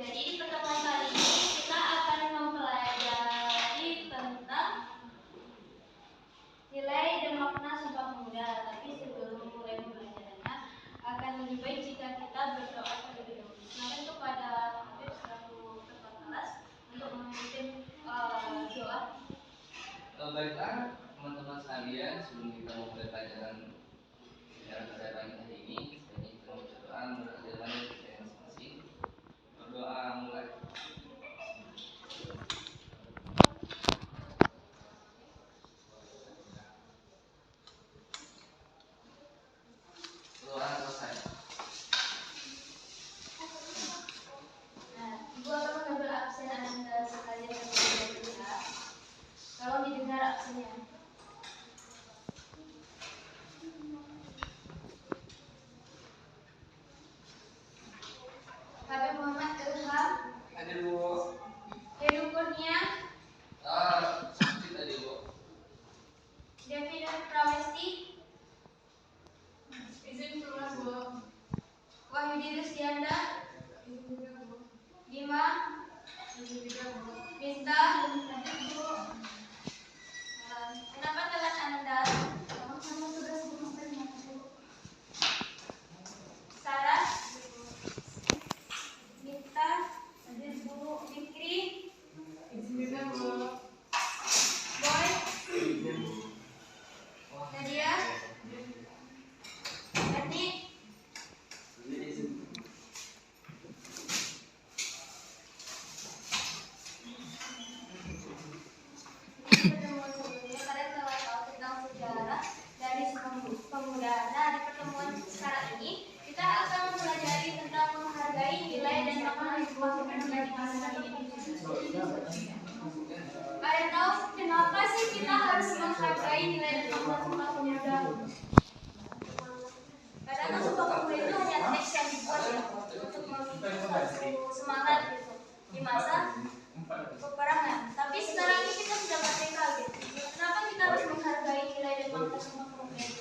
Jadi di pertemuan kali ini kita akan mempelajari tentang nilai dan makna Sumpah Pemuda. Tapi sebelum mulai pembelajarannya, akan lebih baik jika kita berdoa terlebih dahulu. Silakan kepada Habib selaku ketua kelas untuk memimpin doa. Baiklah teman-teman sekalian, sebelum kita memulai pelajaran pada pagi hari ini, kita berdoa berjalan masing-masing. Berdoa mulai. Doa selesai. Nah, Ibu akan mengambil absen Anda sekalian terlebih dahulu. Kalau didengar absennya. Habib Muhammad Ilham. Hadir Bu. Heru Kurnia. Sakit tadi Bu. Devina Prawesti. Izin keluar Bu. Wahyudi Rusdianda. Dima. Minta. Kenapa telat Anda? Sarah. Minta. Fikri. Izin Bu. Boy. Nadia. Ati. Pertemuan sebelumnya kalian telah tahu tentang sejarah dari pemuda. Nah, di pertemuan sekarang ini kita akan mempelajari tentang menghargai nilai dan makna Sumpah Pemuda di masa ini. Kalian tahu kenapa sih kita harus menghargai nilai dan makna Sumpah Pemuda? Karena Sumpah Pemuda itu hanya teks yang dibuat ya, untuk memicu satu semangat gitu di masa peperangan. Tapi sekarang ini kita sudah merdeka gitu. Kenapa kita harus menghargai nilai dan makna Sumpah Pemuda itu?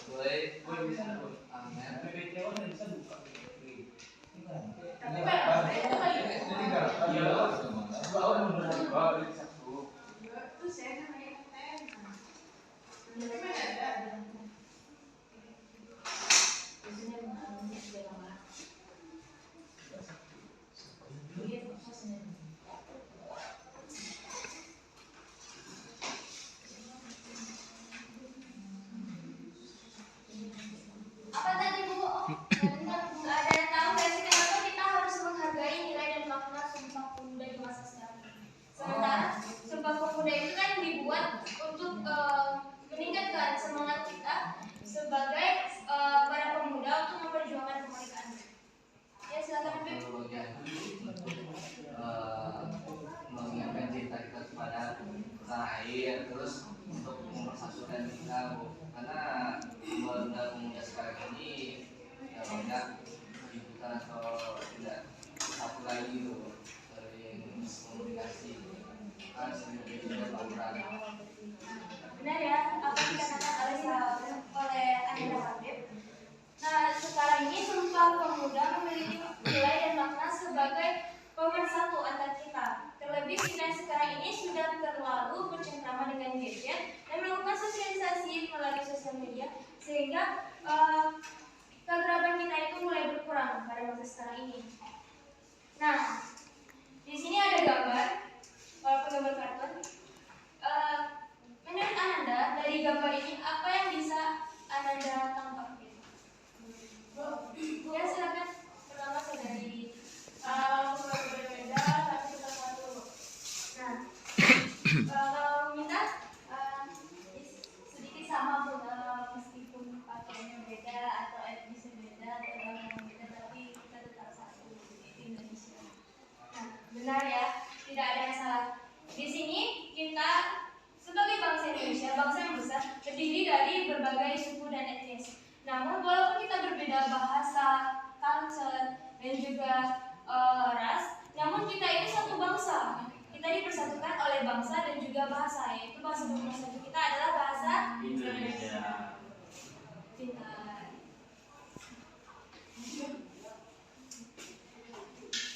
Apa tadi Bu? Nggak ada yang tahu nggak sih kenapa kita harus menghargai nilai dan makna Sumpah Pemuda di masa sekarang? Sementara Sumpah Pemuda itu kan dibuat untuk meningkatkan semangat kita sebagai para pemuda untuk memperjuangkan kemerdekaan. Ya silakan Habib. Mengingatkan cinta kita kepada tanah air, terus untuk mempersatukan kita Bu. Karena pemuda sekarang ini banyak keributan atau tidak satu lagi Bu, sering komunikasi kan sering tidak tawuran. Benar ya, apa yang dikatakan oleh Anda Habib. Nah, sekarang ini Sumpah Pemuda memiliki nilai dan makna sebagai pemersatu antar kita. Terlebih kita sekarang ini sudah terlalu bercengkrama dengan gadget dan melakukan sosialisasi melalui sosial media, sehingga keakraban kita itu mulai berkurang pada masa sekarang ini. Nah, di sini ada gambar, walaupun gambar kartun. Menurut Anda dari gambar ini apa yang bisa Anda tangkap? Ya silakan. Pertama saya dari berbeda tapi kita lihat dulu. Nah, kalau minta sedikit sama pun meskipun pakaiannya beda atau etnisnya beda atau agama beda, tapi kita tetap satu di Indonesia. Nah, benar ya, tidak ada yang salah. Di sini kita sebagai bangsa Indonesia, bangsa yang besar, terdiri dari berbagai suku dan etnis. Namun walaupun kita berbeda bahasa, culture, dan juga ras, dipersatukan oleh bangsa dan juga bahasa, yaitu bahasa pemersatu kita adalah bahasa Indonesia. Pintar.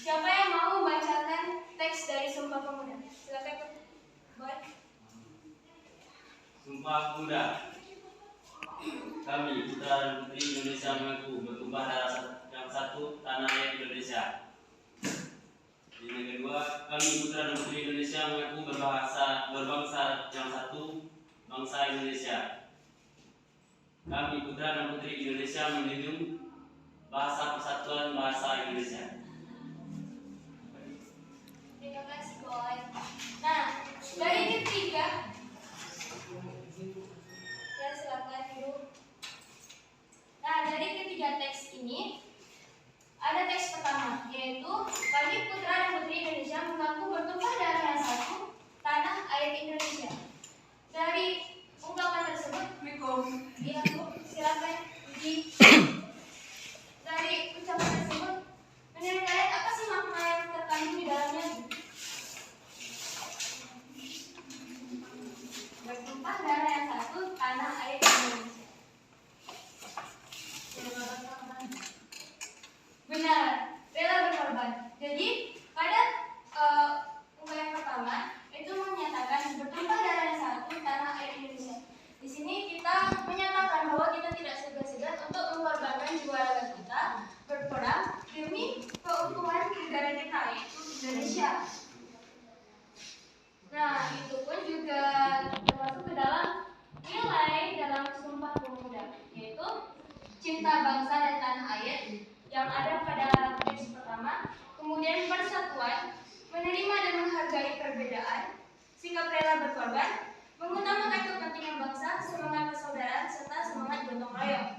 Siapa yang mau membacakan teks dari Sumpah Pemuda? Silakan, Boy. Sumpah Pemuda. Kami, putra dan putri Indonesia, mengaku bertumpah darah yang satu, tanah air Indonesia. Yang kedua, kami, putra dan putri Indonesia, mengaku berbangsa yang satu, bangsa Indonesia. Kami, putra dan putri Indonesia, menjunjung bahasa persatuan bahasa Indonesia. Terima kasih, Boy. Nah, dari ketiga, ya silakan dulu. Nah, dari ketiga teks ini ada teks pertama, yaitu kami putra dan putri Indonesia mengaku bertumpah darah yang satu, tanah air Indonesia. Dari ungkapan tersebut, ya Bu, silakan di dari ucapan tersebut, menurut kalian apa sih makna yang terkandung di dalamnya? Bertumpah darah yang satu, tanah air Indonesia. Benar, rela berkorban. Jadi pada ungkapan pertama itu menyatakan bertumpah darah yang satu, tanah air Indonesia. Di sini kita menyatakan bahwa kita tidak segan-segan untuk mengorbankan jiwa raga kita berperang demi keutuhan negara kita, yaitu Indonesia. Nah, itu pun juga termasuk ke dalam nilai dalam Sumpah Pemuda, yaitu cinta bangsa dan tanah air yang ada pada teks pertama, kemudian persatuan, menerima dan menghargai perbedaan, sikap rela berkorban, mengutamakan kepentingan bangsa, semangat persaudaraan, serta semangat gotong royong.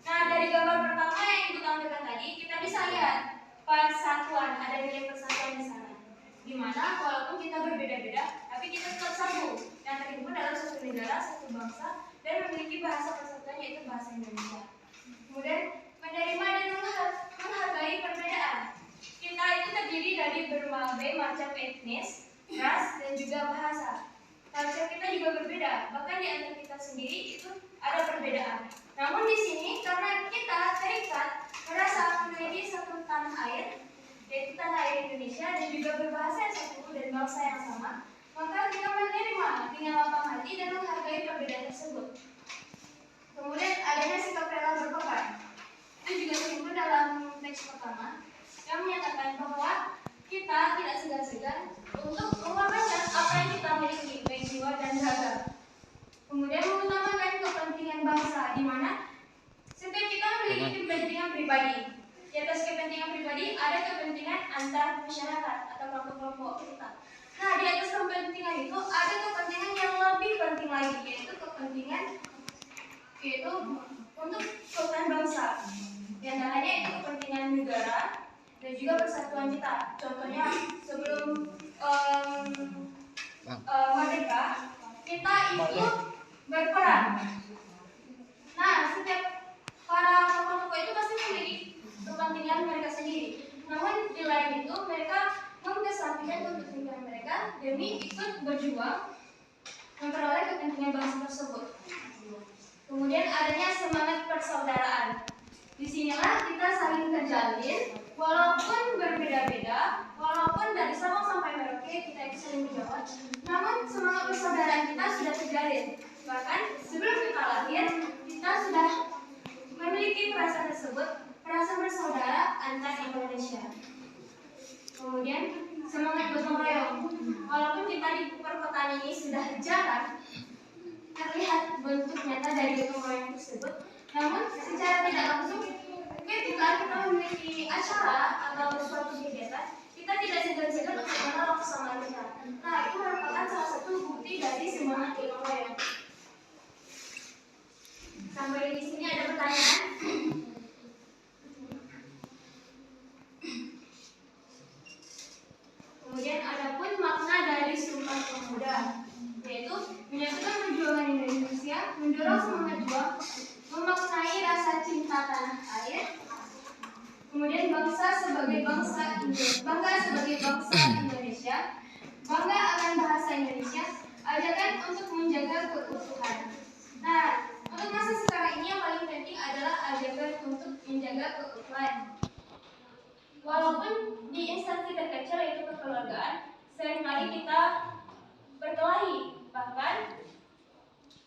Nah, dari gambar pertama yang Ibu tampilkan tadi, kita bisa lihat persatuan, ada nilai persatuan di sana. Di mana walaupun kita berbeda-beda, tapi kita tetap satu, yang terhimpun dalam satu negara, satu bangsa, dan memiliki bahasa persatuan yaitu bahasa Indonesia. Kemudian menerima dan menghargai perbedaan. Kita itu terdiri dari berbagai macam etnis, ras, dan juga bahasa. Culture kita juga berbeda, bahkan di antara kita sendiri itu ada perbedaan. Namun di sini karena kita terikat merasa memiliki satu tanah air, yaitu tanah air Indonesia, dan juga berbahasa yang satu dan bangsa yang sama, maka kita menerima dengan lapang hati dan menghargai perbedaan tersebut. Kemudian adanya sikap rela berkorban. Itu juga terhimpun dalam teks pertama yang menyatakan bahwa kita tidak segan-segan untuk mengorbankan apa yang kita miliki, baik jiwa dan raga. Kemudian mengutamakan kepentingan bangsa, di mana setiap kita memiliki kepentingan pribadi. Di atas kepentingan pribadi ada kepentingan antar masyarakat atau kelompok-kelompok kita. Nah, di atas kepentingan itu ada kepentingan yang lebih penting lagi, yaitu kepentingan untuk keutuhan bangsa. Di antaranya itu kepentingan negara dan juga persatuan kita. Contohnya sebelum merdeka, kita itu berperang. Nah, setiap para tokoh-tokoh itu pasti memiliki kepentingan mereka sendiri. Namun di lain itu mereka mengesampingkan kepentingan mereka demi ikut berjuang memperoleh kepentingan bangsa tersebut. Kemudian adanya semangat persaudaraan. Disinilah kita saling terjalin, walaupun berbeda-beda, walaupun dari Sabang sampai Merauke kita itu saling menjawab. Namun semangat persaudaraan kita sudah terjalin. Bahkan sebelum kita lahir, kita sudah memiliki perasaan tersebut, perasaan bersaudara antar Indonesia. Kemudian semangat gotong royong. Walaupun kita di perkotaan ini sudah jarang terlihat bentuk nyata dari gotong royong tersebut, namun secara tidak langsung ketika kita memiliki acara atau suatu kegiatan, kita tidak segan-segan untuk menolak kesamaan kita. Nah, itu merupakan salah satu bukti dari semangat gotong royong. Sampai di sini ada pertanyaan? Kemudian ada pun makna dari Sumpah Pemuda, yaitu menyatukan perjuangan Indonesia, mendorong semangat juang, memaknai rasa cinta tanah air, kemudian bangga sebagai bangsa Indonesia, bangga menjaga keutuhan. Nah, untuk masa sekarang ini yang paling penting adalah ajakan untuk menjaga keutuhan. Walaupun di instansi terkecil yaitu kekeluargaan, seringkali kita berkelahi, bahkan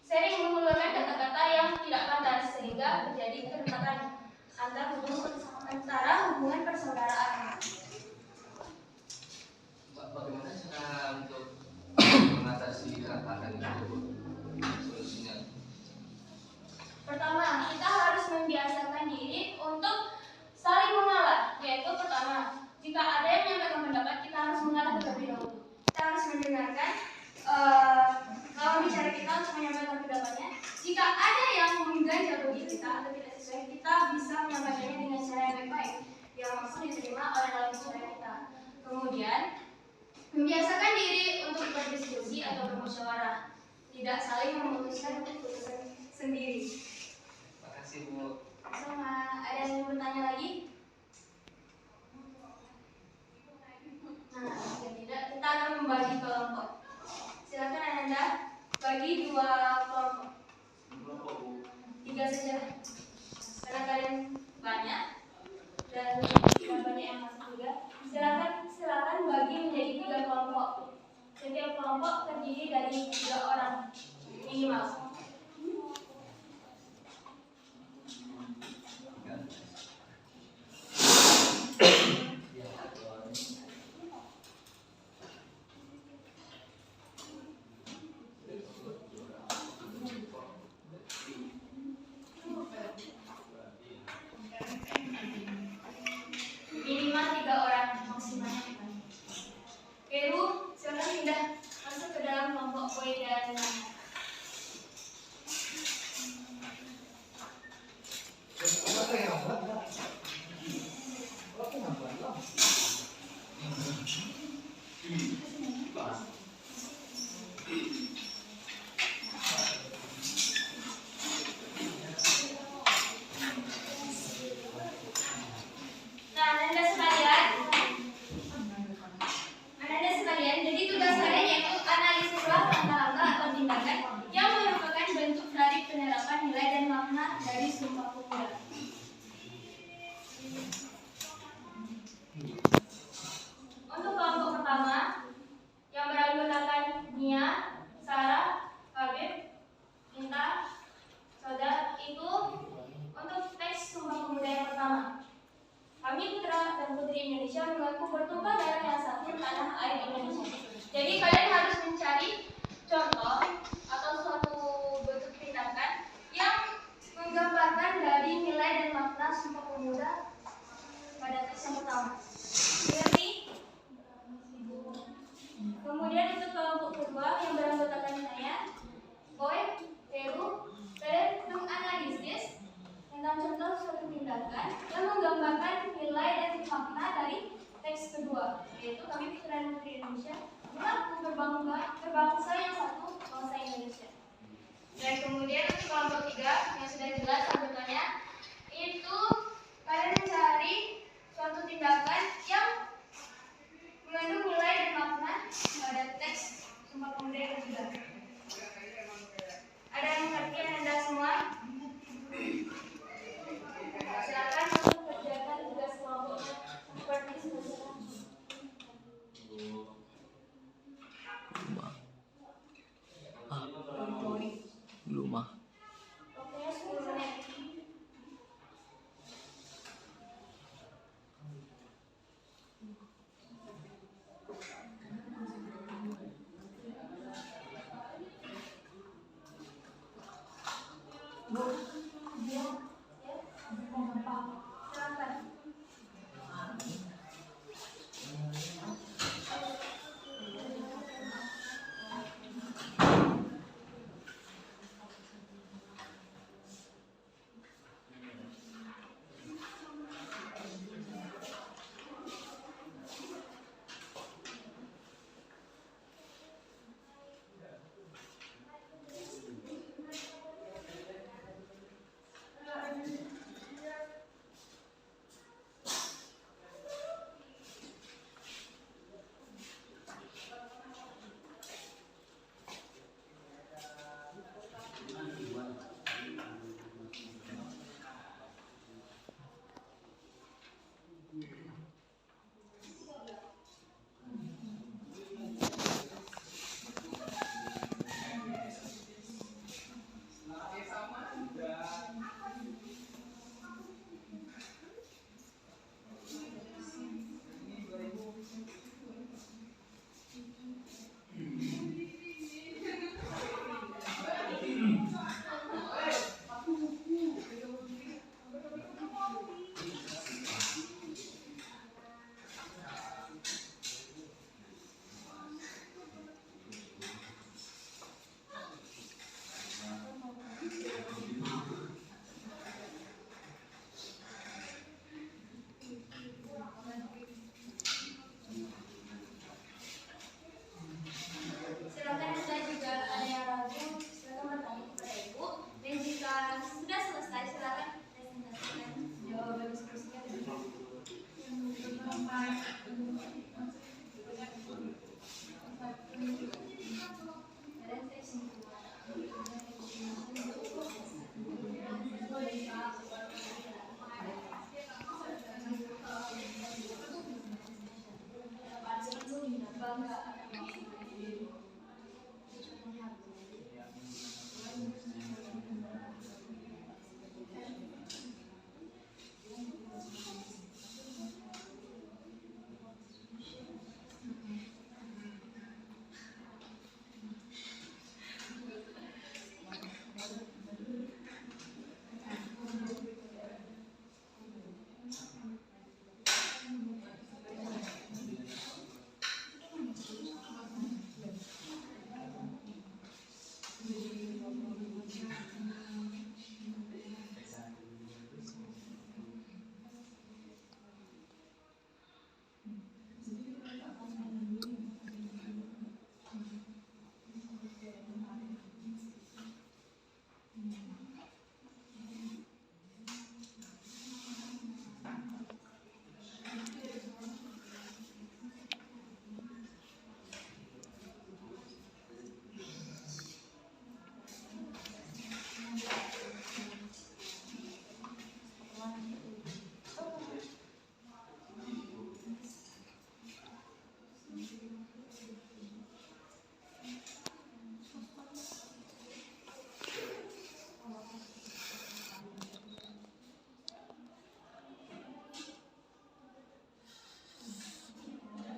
sering mengeluarkan kata-kata yang tidak pantas sehingga terjadi keretakan antara hubungan persaudaraan. Bagaimana cara untuk mengatasi keretakan itu? Solusinya? Pertama, kita harus membiasakan diri untuk saling mengalah. Yaitu pertama, jika ada yang menyampaikan pendapat, kita harus mengalah terlebih dahulu. Kita harus mendengarkan lawan bicara kita untuk menyampaikan pendapatnya. Jika ada yang mengganjal bagi kita atau tidak sesuai, kita bisa menyampaikannya dengan cara yang baik-baik yang langsung diterima oleh lawan bicara kita. Kemudian, membiasakan diri untuk berdiskusi atau bermusyawarah, tidak saling memutuskan keputusan sendiri. Makasih Bu. Sama, ada yang mau bertanya lagi? Nah, jika tidak, kita akan membagi kelompok. Silakan Ananda, bagi 2 kelompok. 3 saja, karena kalian banyak dan banyak yang masuk juga. Silakan bagi menjadi 3 kelompok. Setiap kelompok terdiri dari 3 orang minimal. Minimal 3 orang, maksimal. Heru, silakan pindah masuk ke dalam kelompok Boy dan Ananda sekalian, jadi tugas kalian yaitu analisislah langkah-langkah atau tindakan yang merupakan bentuk dari penerapan nilai dan makna dari Sumpah Pemuda. Untuk kelompok pertama yang beranggotakan Nia, Sarah, Habib, Inta, Saudara, itu untuk teks Sumpah Pemuda yang pertama. Kami putra dan putri Indonesia mengaku bertumpah darah yang satu tanah air Indonesia. Jadi kalian harus mencari contoh atau suatu bentuk tindakan yang menggambarkan dari nilai dan makna Sumpah Pemuda pada teks yang pertama. Mengerti? Kemudian untuk kelompok kedua yang beranggotakan saya, Boy, Heru, kalian menganalisis tentang contoh suatu tindakan yang menggambarkan nilai dan makna dari teks kedua, yaitu kami putra dan putri Indonesia mengaku berbangsa yang satu, bangsa Indonesia. Dan kemudian untuk kelompok 3 yang sudah jelas anggotanya, itu kalian mencari suatu tindakan yang mengandung nilai dan makna pada teks Sumpah Pemuda yang ketiga. Ada yang mengerti Anda semua? Silakan untuk kerjakan tugas kelompok seperti semula. Belum mah. Waktunya 10 menit.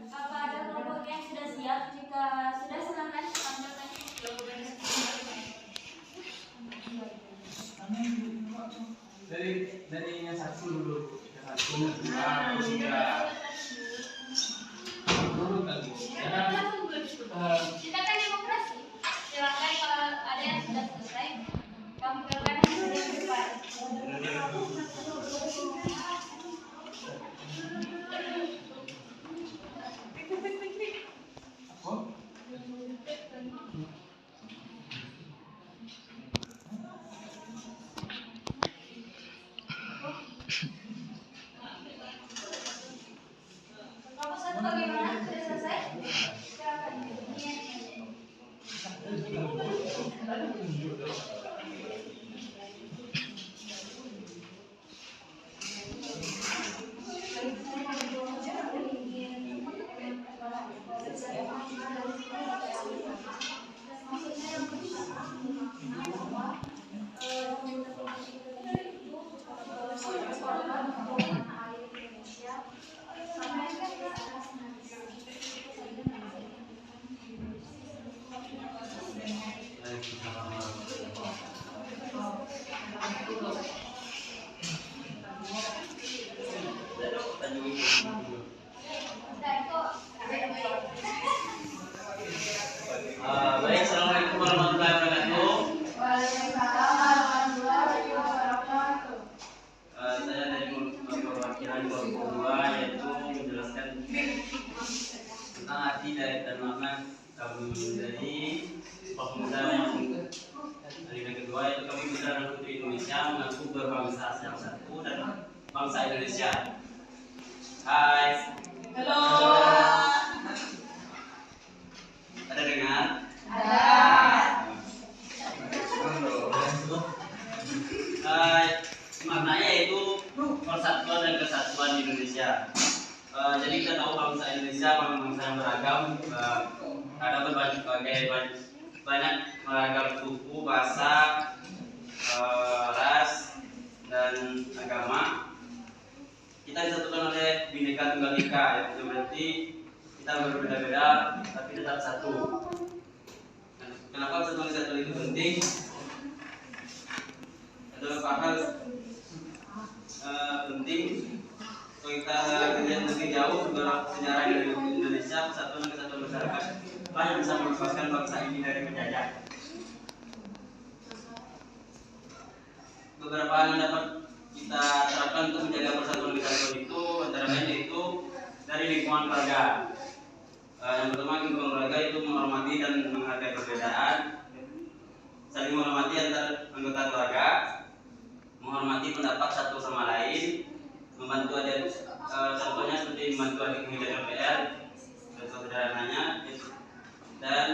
Apa ada kelompok yang sudah siap? Jika sudah silakan tampilkan jawabannya. Dari yang satu dulu, yang satu, terus tiga. Turun lagi. Kita kan demokrasi. Silakan kalau ada yang sudah selesai, tampilkan yang sudah di depan. Kelompok satu bagaimana? Sudah selesai? Silakan. Baik, assalamualaikum warahmatullahi wabarakatuh. Waalaikumsalam warahmatullahi wabarakatuh. Saya dari perwakilan kelompok 2 yaitu menjelaskan tentang arti dan makna kami dari pemuda yang dari yang kedua yaitu kami putra dan putri Indonesia mengaku berbangsa yang satu dan bangsa Indonesia. Hai. Halo. Ada dengar? Ada. Maknanya itu persatuan dan kesatuan Indonesia. Jadi kita tahu bangsa Indonesia bangsa yang beragam, ada banyak beragam suku, bahasa, ras, dan agama. Kita disatukan oleh Bhinneka Tunggal Ika, yaitu berarti kita berbeda-beda tapi tetap satu. Kenapa kesatuan itu penting? Adalah hal penting kalau kita lihat lebih jauh sejarah dari Indonesia, persatuan masyarakat banyak bisa melepaskan bangsa ini dari penjajah. Beberapa hal yang dapat kita terapkan untuk menjaga persatuan kesatuan itu antara lain yaitu dari lingkungan keluarga. Yang pertama, lingkungan keluarga itu menghormati dan menghargai perbedaan, saling menghormati antar anggota keluarga, menghormati pendapat satu sama lain, membantu ada contohnya seperti membantu adik menjadi DPR contoh sederhananya, dan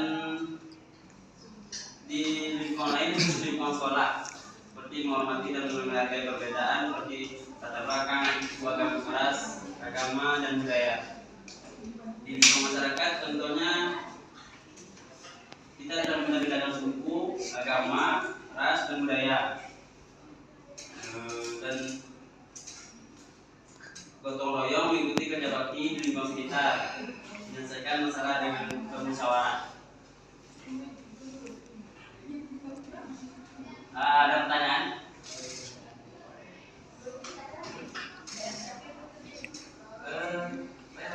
di lingkungan lain di lingkungan sekolah seperti menghormati dan menghargai perbedaan seperti latar belakang, agama ras, agama dan budaya. Di lingkungan masyarakat contohnya kita tidak membedakan suku, agama, ras dan budaya. Dan gotong royong mengikuti kerja bakti di lingkungan sekitar, menyelesaikan masalah dengan bermusyawarah. Ada pertanyaan?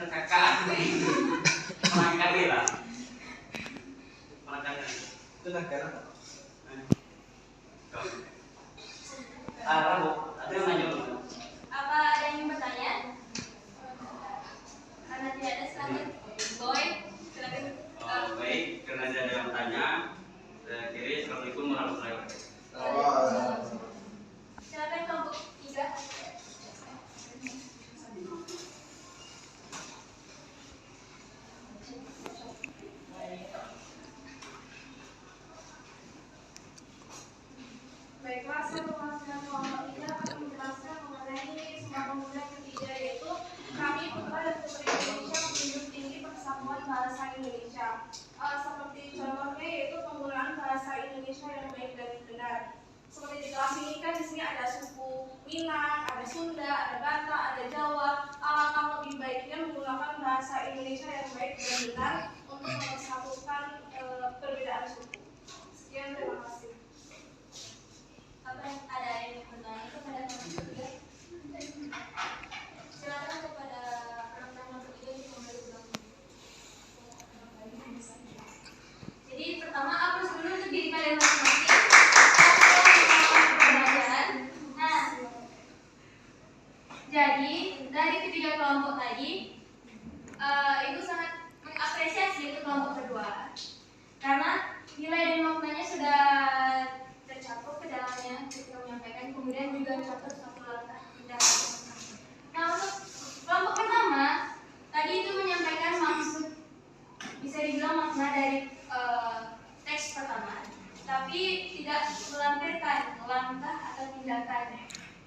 Kakak, orang kali lah. Orang kali. Itu negara. Rabu, ada yang nanya dulu. Apa ada yang bertanya? Karena tidak ada silakan. Boy, silakan. Baik, karena ada yang bertanya, saya kiri. Assalamualaikum warahmatullahi wabarakatuh. Silakan kelompok 3. Baiklah, saya mewakilkan kelompok 3 akan menjelaskan mengenai Sumpah Pemuda ketiga, yaitu kami Putra dan Putri Indonesia menjunjung tinggi persatuan bahasa Indonesia. Seperti contohnya yaitu penggunaan bahasa Indonesia yang baik dan benar. Seperti di kelas ini kan di sini ada suku Minang, ada Sunda, ada Batak, ada Jawa. Alangkah lebih baiknya menggunakan bahasa Indonesia yang baik dan benar untuk mempersatukan perbedaan suku. Sekian, terima kasih. Apa yang ada yang bertanya kepada kelompok 3? Silakan kepada kelompok 3 untuk kembali ulang. Jadi pertama hapus dulu untuk diri kalian masing-masing. Nah, jadi dari ketiga kelompok tadi, itu sangat mengapresiasi untuk kelompok kedua, karena nilai dan maknanya sudah tercakup ke dalamnya ketika menyampaikan, kemudian juga contoh satu langkah tindakan. Nah, untuk kelompok pertama tadi itu menyampaikan maksud, bisa dibilang makna dari teks pertama, tapi tidak melampirkan langkah atau tindakan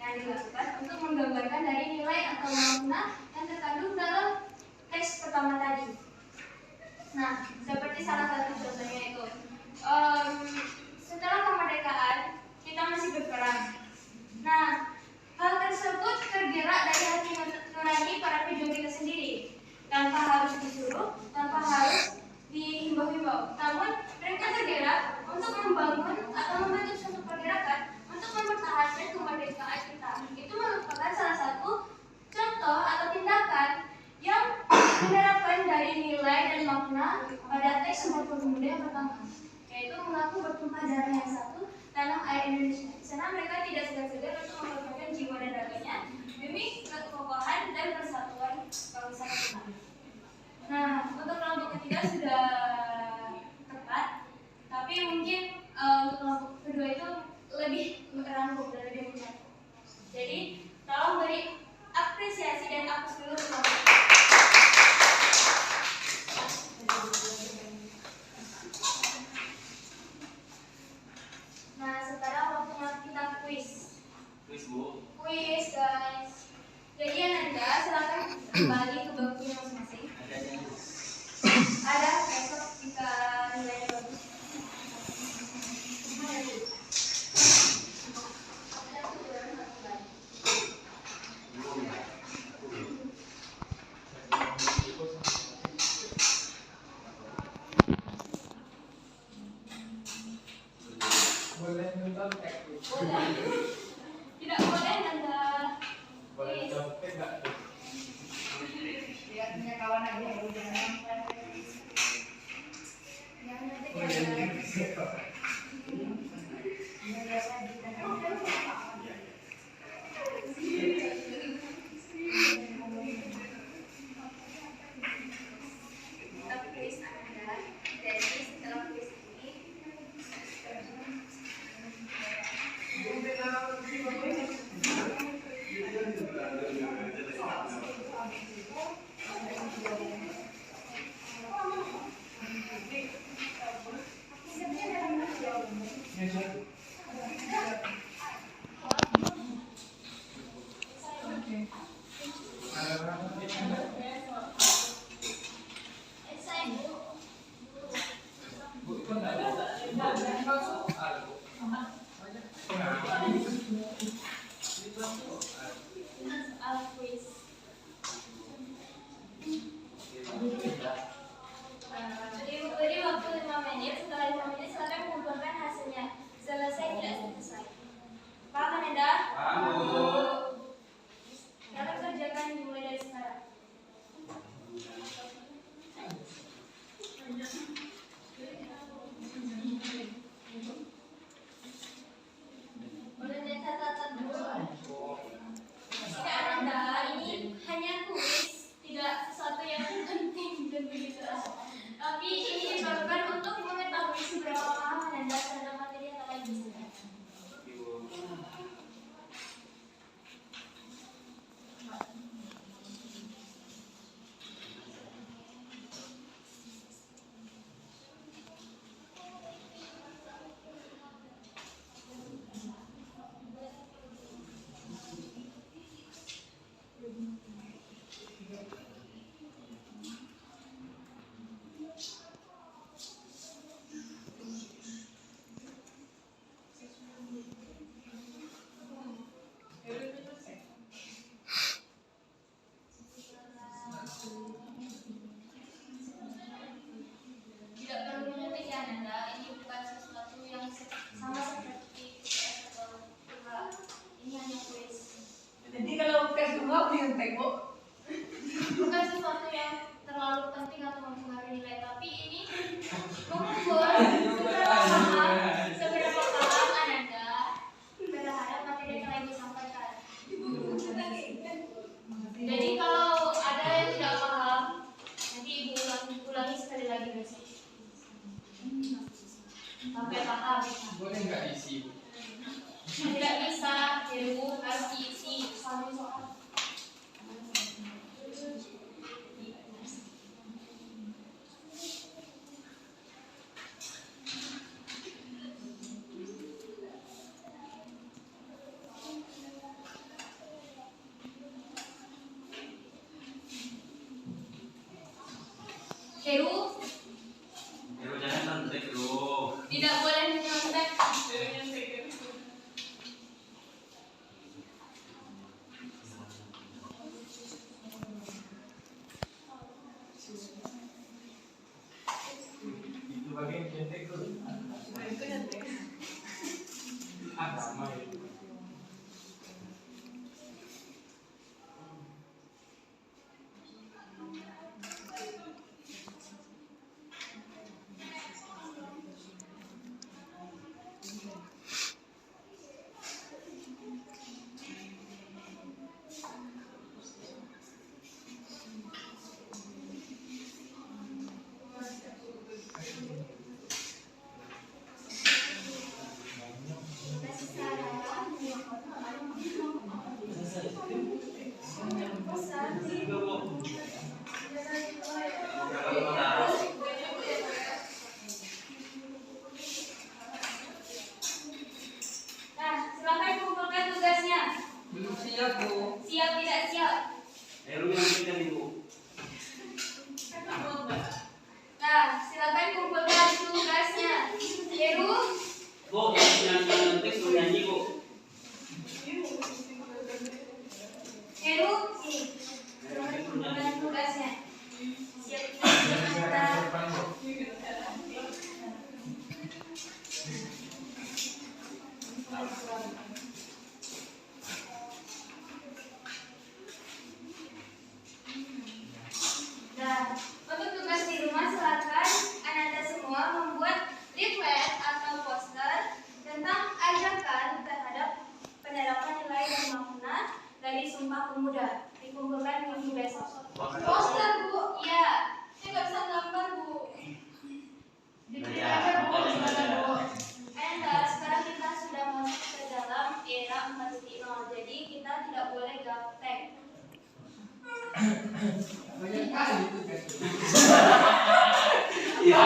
yang dilakukan untuk menggambarkan dari nilai atau makna yang terkandung dalam teks pertama tadi. Nah, seperti salah satu contohnya itu, setelah kemerdekaan kita masih berperang. Nah, hal tersebut tergerak dari hati nurani para pejuang kita sendiri, tanpa harus disuruh, tanpa harus dihimbau-himbau. Namun mereka tergerak untuk membangun atau membentuk suatu pergerakan untuk mempertahankan kemerdekaan kita. Itu merupakan salah satu contoh atau tindakan yang menerapkan dari nilai dan makna pada teks Sumpah Pemuda yang pertama, yaitu mengaku bertumpah darah yang satu tanah air Indonesia. Di sana mereka tidak segan-segan untuk mengorbankan jiwa dan raganya demi kekokohan dan persatuan bangsa kita. Nah, untuk kelompok ketiga sudah tepat, tapi mungkin untuk kelompok kedua itu lebih merangkum dan lebih menyatu. Jadi, tolong beri apresiasi dan hapus dulu untuk kelompok kedua. Nah, sekarang waktunya kita kuis. Kuis, Bu. Kuis, guys. Jadi Ananda, silakan kembali ke bangkunya masing-masing. Ada besok jika nilainya bagus. Boleh nonton teknik. Tidak boleh Anda. Boleh contek nggak tuh? Lihat punya kawan aja ya, jangan. Yang nanti ada. Kita kuis Anda. Jadi setelah kuis ini penting atau mempengaruhi nilai, tapi ini mengukur seberapa paham Ananda terhadap materi yang telah Ibu sampaikan. Jadi kalau ada yang tidak paham, nanti Ibu ulangi sekali lagi besok sampai paham. Boleh nggak isi? Tidak bisa, Ibu harus diisi soal-soal. Heru, jangan santai bro. tidak boleh menyontek. Itu bagian cetek tuh. Agama itu. Nah, silakan kumpulkan tugasnya. Belum siap, Bu. Siap tidak siap? Heru yang kita Ibu. Nah, silakan kumpulkan tugasnya. Heru, Bu, yang teks nyanyi Bu. Heru, sini. Silakan kumpulkan tugasnya. Siap tidak siap? Nah, untuk tugas di rumah silakan Ananda semua membuat leaflet atau poster tentang ajakan terhadap penerapan nilai dan makna dari Sumpah Pemuda. Dikumpulkan minggu besok. Poster, Bu. Iya. Saya nggak bisa gambar, Bu. Dikirim aja, Bu. Silakan, Bu. Ananda, sekarang kita sudah masuk ke dalam era 4.0. Jadi kita tidak boleh gaptek. Banyak kali tugas. Iya.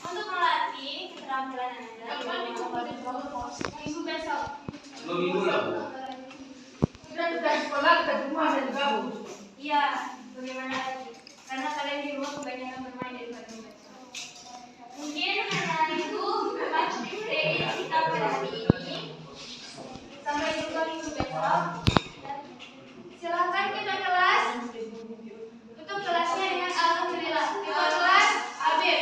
Untuk melatih keterampilan Anda minggu besok. 2 minggu lah Bu. Kita sudah sekolah, kita rumah dan gabung. Iya, bagaimana lagi? Karena kalian di rumah kebanyakan bermain daripada membaca. Mungkin hanya itu materi kita pada hari ini. Sampai jumpa minggu besok. Dan silakan kita kelas. Tutup kelasnya dengan alhamdulillah. Kita kelas Habib.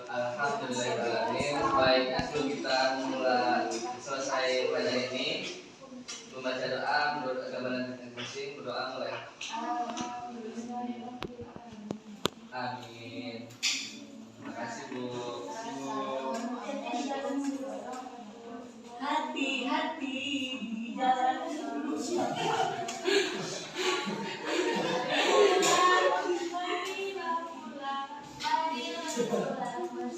Alhamdulillahirrahmanirrahim. Baik, sebelum kita mulai selesai pelajaran ini, membaca doa menurut agama masing-masing, berdoa mulai. Amin.